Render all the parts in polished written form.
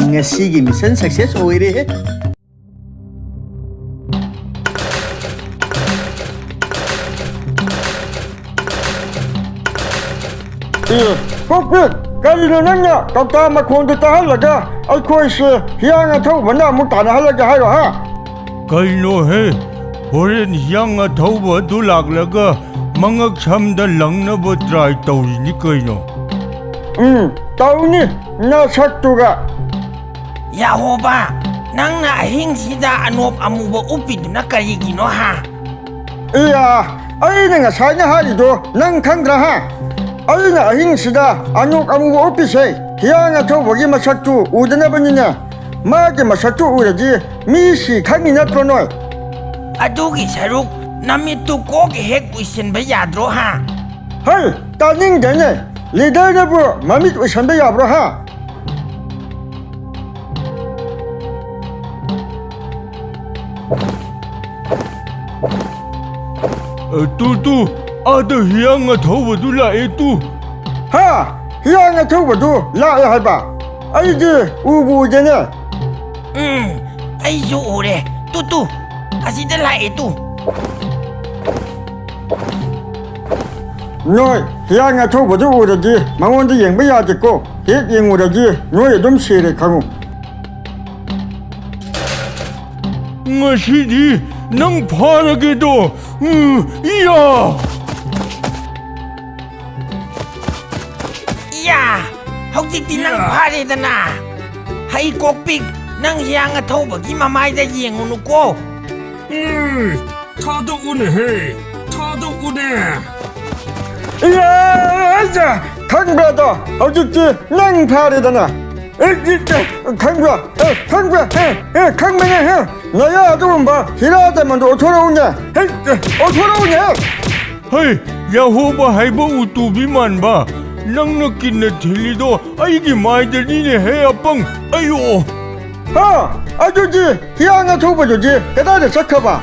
ngasi기 mission success oire. Cockpit, kalian nanya, kata makon ditahan laga, aku isi hiang atau mana mutana laga hayo ha. Kaino he, horen hiyang atauba dulaglaga, mangag samda lang na ba try tawri ni kaino? Tahu ni, na satu ga. Yahoba, nang naahing sida anop amuba upid na karigino ha. Iya, ay nga sana hari do, nang kandra ha. Ay nga ahing sida anok amuba upise, hiang atau bagi masatu udana banina. Magi masatu udaji, misi kami na tronoy. Adugi saruk, namitu ko hek wisin ba yadro ha. Hey, taning dene, leader na bro, mamit usan ba yabro ha. Tu, ada hiyang atauba dula itu. Ha, hiang atau badu la hai ba. Ay di ubu dene. Ay zo ore, tutu, asida la itu. Noi, hiang atau badu udaji, mangon di yang ba ya ko. Hek yang udaji, noi dum sire kangu. Ngasidi nang paragedo. Iya. Ya, hautikti nang pare dana. Hay kokpik nang hiyang atauba gi mamay da yengu ko. 타도 오네 해 타도 오네 Iya, aja, kang brado, aujuti nang pare dana. kang bra, kang mene, naya 좀 봐, 히라데만 오토로우냐, 오토로우냐. Hey, Yahoba haiba utubiman ba? Nang nakin na tilido, ay gimayda nini he apang. Ayo! 하, 아주지, 희양아 초보주지, 그다음에 sakaba.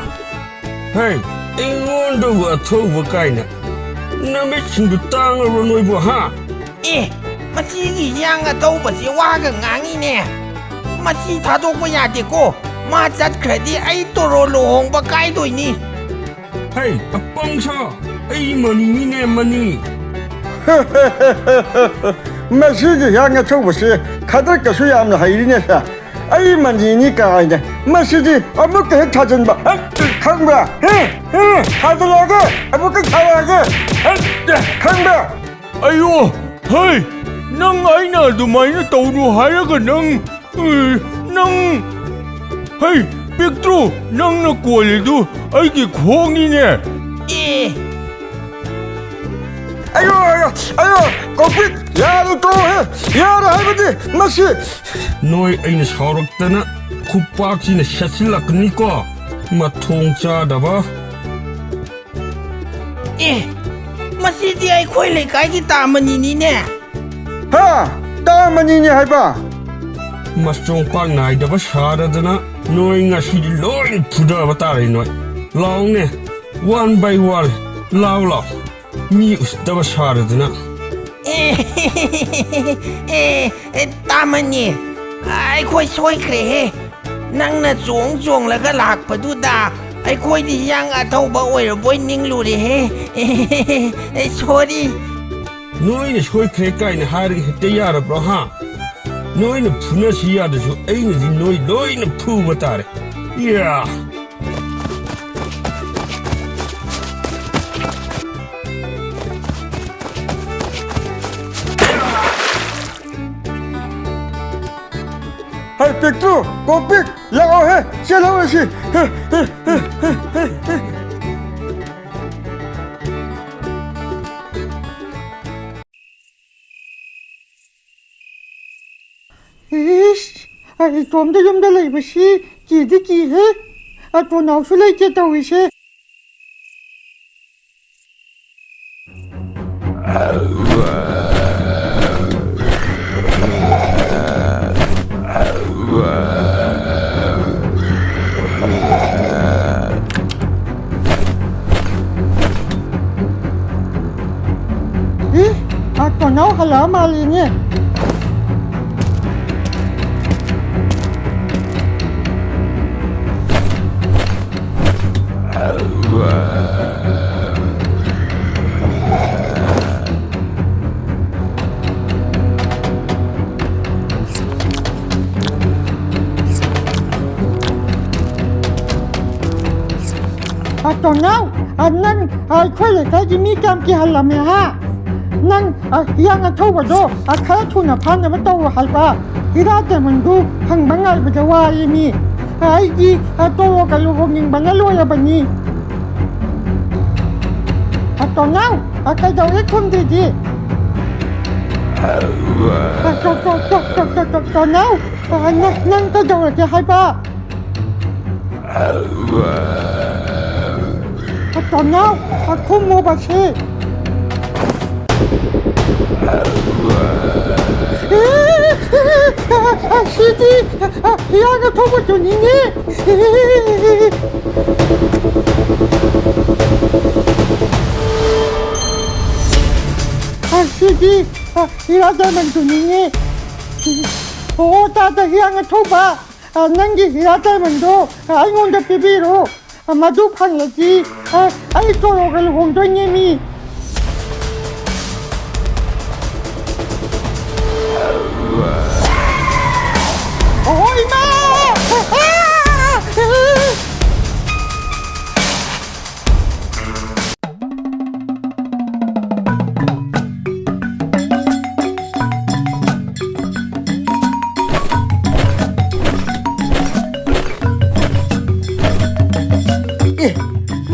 헤이 잉원도 와 토브 까이나 남의 친구 땅으로 놀고 하 masigi hiyang atauba si waga ngangine. Masi thadokpa yade ko, ma chatkradi ay toro lohong ba kaidoini. 헤이 아빵사 에이 머니니네 머니 마시기 희양아 초보시, 카드 가수야는 하이리네사. 아이 만지니까 이제 마시지 아무것도 해 찾은 바. 강바, 카드라게 아무것도 찾아게. 강바. Ayo! Hey! Nang ay na dumay na tawno hayaga nang... Hey! Pektro! Nang nakwalido ay gikwongi niya! 아유, 거기 야를 또 해, 야를 할아버지, 마시. 너희 애는 서럽다나 굿박지는 샷실라끄니까 마통짜다 봐 Masidi ay koy le kai ki tamanini ne. 하, 따만이니 해봐. 마종pak 나이다바 사라드나 너희 가시리 로이 부다바 따라이 너희 라옹네 one by one 라울라 미 우스다바 사라드나 Tamani, ay koy soy kre. Nang na zong la ka lak pa du da. Ay koy di hiyang atauba oy boy ning lu re he. Sorry. 너희는 소이크레까이는 하르게 했대 야라브로 하 너희는 푸나시 야드죠 에이는지 너희는 푸바 따래 이야 하이 백두, 고백, 야오해, 셀라오시. 이씨, 아이 좀 달라 이것이 기득기 해? 또 나오실래 있겠다 위시. 또 나오실라 말이니? Tonau, nang khoi ka ji mi kam ki halame ha. Nang yang thau ba do kha thuna phan na to hai ba. Ira te man du phang bangai ba wa yi mi. Ai ji to ka lu hong ning bang lo ya ba ni. Tonau, ka do le khum di di. Tonau, nang ka do ke hai ba. Tonau, aku mau basi. Sidi, yang aku buat ini. Sidi, yang ada mendunia. Oh, tak ada yang aku buat. Nanti yang ada mendu, aku untuk bibiru. Madu pan lagi, ay toro kalau hongdonya mi. Oh ima!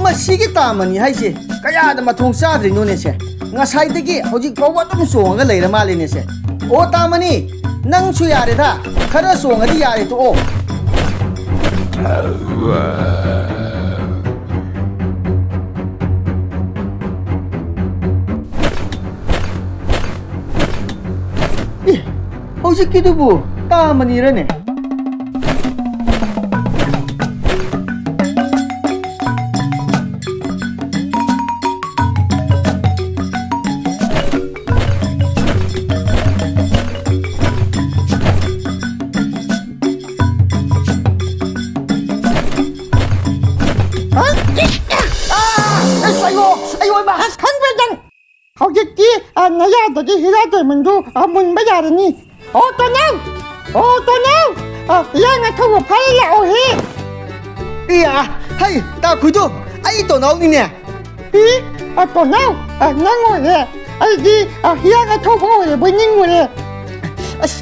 Masih kita mani hai se kaya ada mathong sadri no ne se ngasai dagi hojik fawa dum songa leira mali ne se o ta mani nang su yare tha khara songa di yare to o hojik kidu bu ta mani ra ne naya tadi hira te mendu mun bayar ni. Oh tonau, yang aku mau payah oh he. iya hai ta kudu ai to nau ni ne tonau, nang oh he. Ai di yang aku mau he bening mule.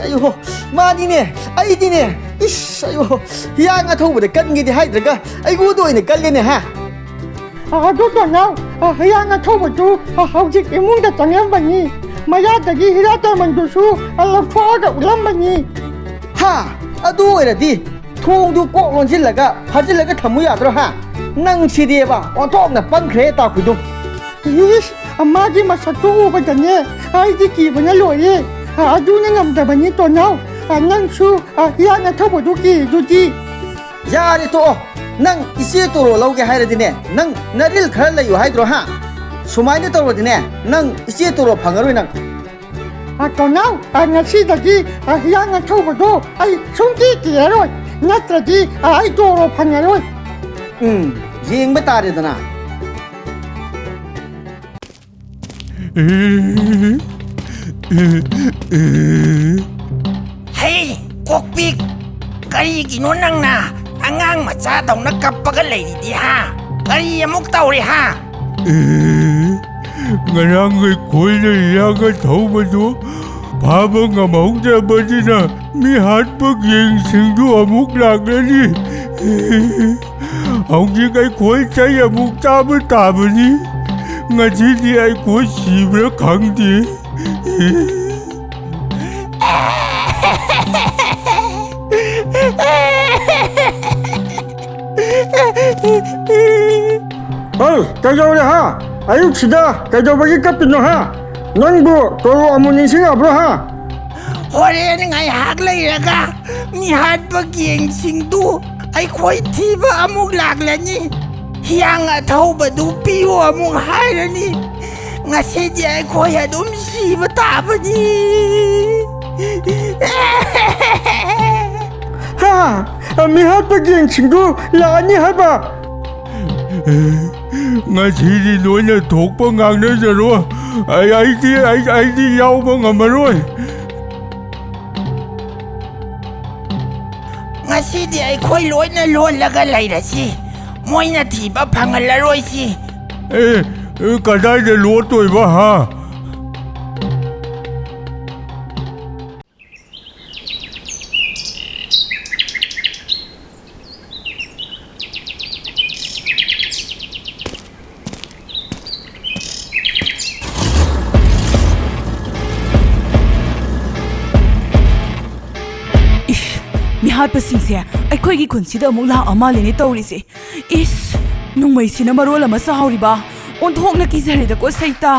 ayo ma di ne ai di ne ayo yang atho bu de kan ngi di hai draga ai gu do ne kan le ne ha Aduh tonau, yang aku betul, hujik imun datang yang bani. Maya tadi hira te mendu su, Allah faga ulam bani. ha adu era di thong du ko lon jil laga phajil laga thamu ya dro ha nang si de ba on top na pan khre ta khu du Is, amagi masatu ba dane, ai di ki bana loye. Aduh nang da bani tonau, nang su, yang aku betul ki du di. ya re to nang isi to ro lau ge hai ra di ne nang naril khar la yu hai dro ha sumai ne to ro di ne nang isi to ro phangaroi nang Tonau, ngasi tadi yang aku betul, ai sungki kira, ngat tadi ai toro pangaroi. jing ba ta re da na Hey, kokpik! Karigino nang na angang macha daw na kappaga lady ha. Kari amok tawri ha. ngarang ay koy na iyaga tao ba do? Pabang among ba na mi hat pag yung singdo amok lang na ni. Ang yung ay koy chay amok tama ni. Nga di ay koy sibra kang di. Kayo na ha, ayok sida, kayo bagi kapin no ha. Nang bu, toro amunin singa bro ha. Hore ngay haglay raga. Mi hat pag yung singdo ay koy tiba amok lagla ni. Hiyang ataw ba do piyo among hayra ni. Nga sidi ay koy adum siba taba ni. Ha, mihat pag yung singdo, laan niya ha ba? Nga sidi no na tokpa ngang na sa ro. Ay di yaw ba nga maroy. Nga sidi ay koy loy na loy laga layra si. ꯃꯣꯏꯅ ꯊꯤꯕ ꯐꯪꯍꯜꯂꯔꯣꯏꯁꯤ ꯀꯗꯥꯏꯗ ꯂꯣꯠꯇꯣꯏꯕ ꯍꯥ ꯃꯤꯍꯥꯠꯄꯁꯤꯡꯁꯦ ꯑꯩꯈꯣꯏꯒꯤ ꯈꯨꯟꯁꯤꯗ ꯑꯃꯨꯛ ꯂꯥꯛꯑ ꯃꯥꯜꯂꯦꯅꯦ ꯇꯧꯔꯤꯁꯦ ꯏꯁ ꯅꯣꯡꯃꯩꯁꯤꯅ ꯃꯔꯣꯜ ꯑꯃ ꯆꯥꯎꯔꯤꯕ ꯑꯣꯟꯊꯣꯛꯅ ꯀꯤꯖꯔꯦꯗꯀꯣ ꯁꯩꯇꯥ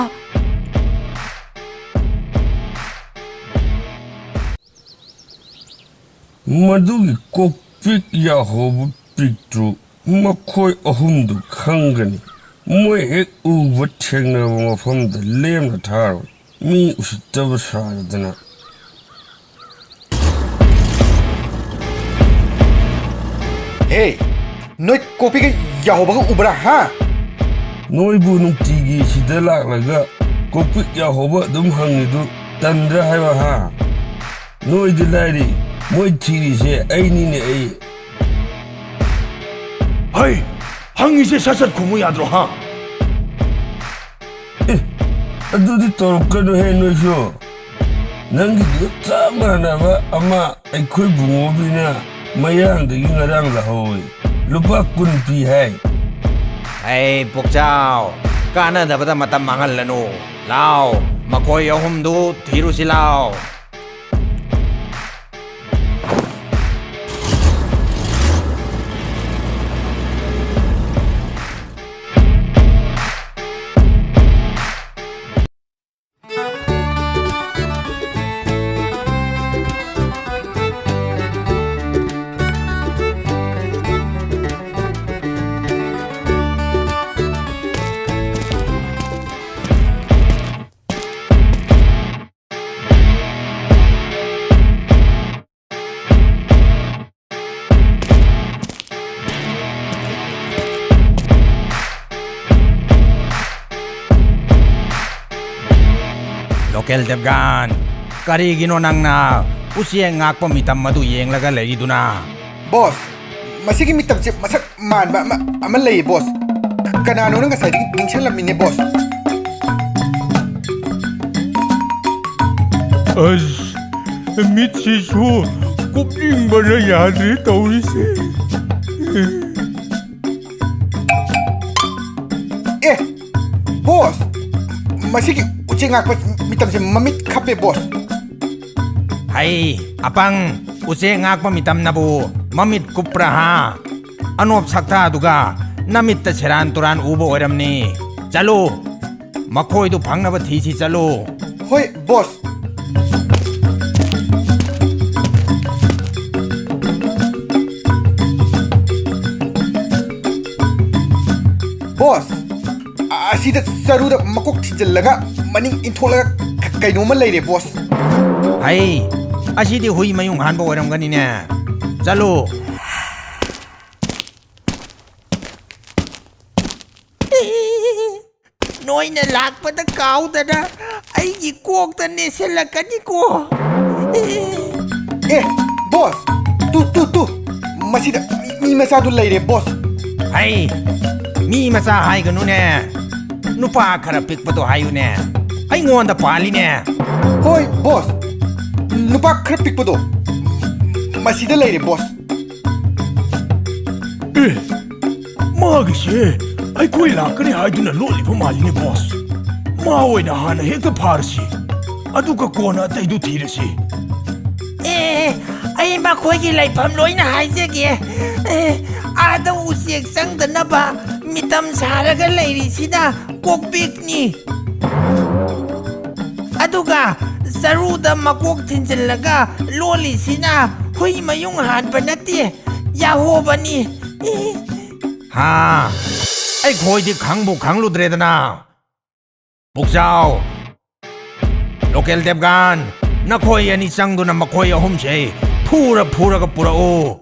ꯃꯗꯨꯒꯤ ꯀꯣꯛꯄꯤꯛ ꯌꯥꯍꯧꯕ ꯄꯤꯛꯇ꯭ꯔꯨ ꯃꯈꯣꯏ ꯑꯍꯨꯝꯗꯨ ꯈꯪꯒꯅꯤ ꯃꯣꯏ ꯍꯦꯛ ꯎꯕ ꯊꯦꯡꯅꯕ ꯃꯐꯝꯗ ꯂꯦꯝꯅ ꯊꯥꯔꯣꯏ ꯃꯤ ꯎꯁꯤꯠꯇꯕ ꯁꯥꯔꯗꯅ ꯍꯦ ꯅꯣꯏ ꯀꯣꯄꯤꯒ ꯌꯥꯍꯧꯕꯒ ꯎꯕ꯭ꯔꯥ ꯍꯥ ꯅꯣꯏꯕꯨ ꯅꯨꯡꯇꯤꯒꯤ ꯁꯤꯗ ꯂꯥꯛꯂꯒ ꯀꯣꯛꯄꯤꯛ ꯌꯥꯍꯧꯕ ꯑꯗꯨꯝ ꯍꯪꯉꯤꯗꯨ ꯇꯟꯗ꯭ꯔꯥ ꯍꯥꯏꯕ ꯍꯥ ꯅꯣꯏꯗꯤ ꯂꯥꯏꯔꯤ ꯃꯣꯏ ꯊꯤꯔꯤꯁꯦ ꯑꯩꯅꯤꯅꯦ ꯑꯩ ꯍꯩ ꯍꯪꯉꯤꯁꯦ ꯁꯠ ꯁꯠ ꯈꯨꯝꯃꯨ ꯌꯥꯗ꯭ꯔꯣ ꯍꯥ ꯑꯗꯨꯗꯤ ꯇꯧꯔꯛꯀꯅꯨꯍꯦ ꯅꯣꯏꯁꯨ ꯅꯪꯒꯤꯗꯨ ꯆꯞ ꯃꯥꯟꯅꯕ ꯑꯃ ꯑꯩꯈꯣꯏ ꯕꯨꯡꯉꯣꯕꯤꯅ ꯃꯌꯥꯡꯗꯒꯤ ꯉꯔꯥꯡ ꯂꯧꯍꯧꯏ ꯂꯨꯄꯥ 10 ꯄꯤ ꯍꯥꯏ ꯄꯨꯛꯆꯥꯎ ꯀꯥꯟꯅꯗꯕꯗ ꯃꯇꯝ ꯃꯥꯡꯍꯜꯂꯅꯨ ꯂꯥꯎ ꯃꯈꯣꯏ ꯑꯍꯨꯝꯗꯨ ꯊꯤꯔꯨꯁꯤ ꯂꯥꯎ ꯂꯣꯀꯦꯜ ꯗꯦꯕꯒꯥꯟ ꯀꯔꯤꯒꯤꯅꯣ ꯅꯪꯅ ꯎꯆꯦꯛ ꯉꯥꯛꯄ ꯃꯤꯇꯝ ꯑꯗꯨ ꯌꯦꯡꯂꯒ ꯂꯩꯔꯤꯗꯨꯅ ꯕꯣꯁ ꯃꯁꯤꯒꯤ ꯃꯤꯇꯝꯁꯦ ꯃꯁꯛ ꯃꯥꯟꯕ ꯑꯃ ꯂꯩꯌꯦ ꯕꯣꯁ ꯀꯅꯥꯅꯣꯅ ꯉꯁꯥꯏꯗꯒꯤ ꯅꯤꯡꯁꯤꯡꯂꯝꯃꯤꯅꯦ ꯕꯣꯁ ꯑꯁ ꯃꯤꯠꯁꯤꯁꯨ ꯀꯨꯞꯅꯤꯡꯕꯅ ꯌꯥꯗ꯭ꯔꯦ ꯇꯧꯔꯤꯁꯦ ꯕꯣꯁ ꯃꯁꯤꯒꯤ ꯎꯆꯦꯛ ꯉꯥꯛꯄ ꯃꯤꯇꯝꯁꯦ ꯃꯃꯤꯠ ꯈꯞꯄꯦ ꯕꯣꯁ ꯍꯩ ꯑꯄꯪ ꯎꯆꯦꯛ ꯉꯥꯛꯄ ꯃꯤꯇꯝꯅꯕꯨ ꯃꯃꯤꯠ ꯀꯨꯞꯄ꯭ꯔꯥ ꯍꯥ ꯑꯅꯣꯞ ꯁꯛꯇꯥꯗꯨꯒ ꯅꯃꯤꯠꯇ ꯁꯦꯔꯥꯟ ꯇꯨꯔꯥꯟ ꯎꯕ ꯑꯣꯏꯔꯝꯅꯤ ꯆꯠꯂꯨ ꯃꯈꯣꯏꯗꯨ ꯐꯪꯅꯕ ꯊꯤꯁꯤ ꯆꯠꯂꯨ ꯍꯣꯏ ꯕꯣꯁ ꯕꯣꯁ ꯑꯁꯤꯗ ꯆꯔꯨꯗ ꯃꯀꯣꯛ ꯊꯤꯟꯖꯤꯜꯂꯒ ꯃꯅꯤꯡ ꯏꯟꯊꯣꯛꯂꯒ ꯀꯩꯅꯣꯝꯃ ꯂꯩꯔꯦ ꯕꯣꯁ ꯍꯩ ꯑꯁꯤꯗꯤ ꯍꯨꯏ ꯃꯌꯨꯡ ꯍꯥꯟꯕ ꯑꯣꯏꯔꯝꯒꯅꯤꯅꯦ ꯆꯠꯂꯨ ꯅꯣꯏꯅ ꯂꯥꯛꯄꯗ ꯀꯥꯎꯗꯅ ꯑꯩꯒꯤ ꯀꯣꯛꯇ ꯅꯦꯠꯁꯤꯜꯂꯛꯀꯅꯤꯀꯣ ꯕꯣꯁ ꯇꯨ ꯃꯁꯤꯗ ꯃꯤ ꯃꯆꯥꯗꯨ ꯂꯩꯔꯦ ꯕꯣꯁ ꯍꯩ ꯃꯤ ꯃꯆꯥ ꯍꯥꯏꯒꯅꯨꯅꯦ ꯅꯨꯄꯥ ꯈꯔ ꯄꯤꯛꯄꯗꯣ ꯍꯥꯏꯌꯨꯅꯦ ꯑꯩꯉꯣꯟꯗ ꯄꯥꯜꯂꯤꯅꯦ ꯍꯣꯏ ꯕꯣꯁ ꯅꯨꯄꯥ ꯈꯔ ꯄꯤꯛꯄꯗꯣ ꯃꯁꯤꯗ ꯂꯩꯔꯦ ꯕꯣꯁ ꯃꯥꯒꯤꯁꯦ ꯑꯩꯈꯣꯏ ꯂꯥꯛꯀꯅꯤ ꯍꯥꯏꯗꯨꯅ ꯂꯣꯠꯂꯤꯕ ꯃꯥꯜꯂꯤꯅꯦ ꯕꯣꯁ ꯃꯥ ꯑꯣꯏꯅ ꯍꯥꯟꯅ ꯍꯦꯛꯇ ꯐꯥꯔꯁꯤ ꯑꯗꯨꯒ ꯀꯣꯟꯅ ꯑꯇꯩꯗꯨ ꯊꯤꯔꯁꯤ ꯑꯩ ꯃꯈꯣꯏꯒꯤ ꯂꯩꯐꯝ ꯂꯣꯏꯅ ꯍꯥꯏꯖꯒꯦ ꯑꯥꯗ ꯎꯆꯦꯛ ꯆꯪꯗꯅꯕ ꯃꯤꯇꯝ ꯁꯥꯔꯒ ꯂꯩꯔꯤꯁꯤꯅ ꯀꯣꯛꯄꯤꯛꯅꯤ ꯑꯗꯨꯒ ꯆꯔꯨꯗ ꯃꯀꯣꯛ ꯊꯤꯟꯖꯤꯜꯂꯒ ꯂꯣꯜꯂꯤꯁꯤꯅ ꯍꯨꯏ ꯃꯌꯨꯡ ꯍꯥꯟꯕ ꯅꯠꯇꯦ ꯌꯥꯍꯣꯕꯅꯤ ꯍꯥ ꯑꯩꯈꯣꯏꯗꯤ ꯈꯪꯕꯨ ꯈꯪꯂꯨꯗ꯭ꯔꯦꯗꯅ ꯄꯨꯛꯆꯥꯎ ꯂꯣꯀꯦꯜ ꯗꯦꯕꯒꯥꯟ ꯅꯈꯣꯏ ꯑꯅꯤ ꯆꯪꯗꯨꯅ ꯃꯈꯣꯏ ꯑꯍꯨꯝꯁꯦ ꯐꯨꯔꯒ ꯄꯨꯔꯛꯎ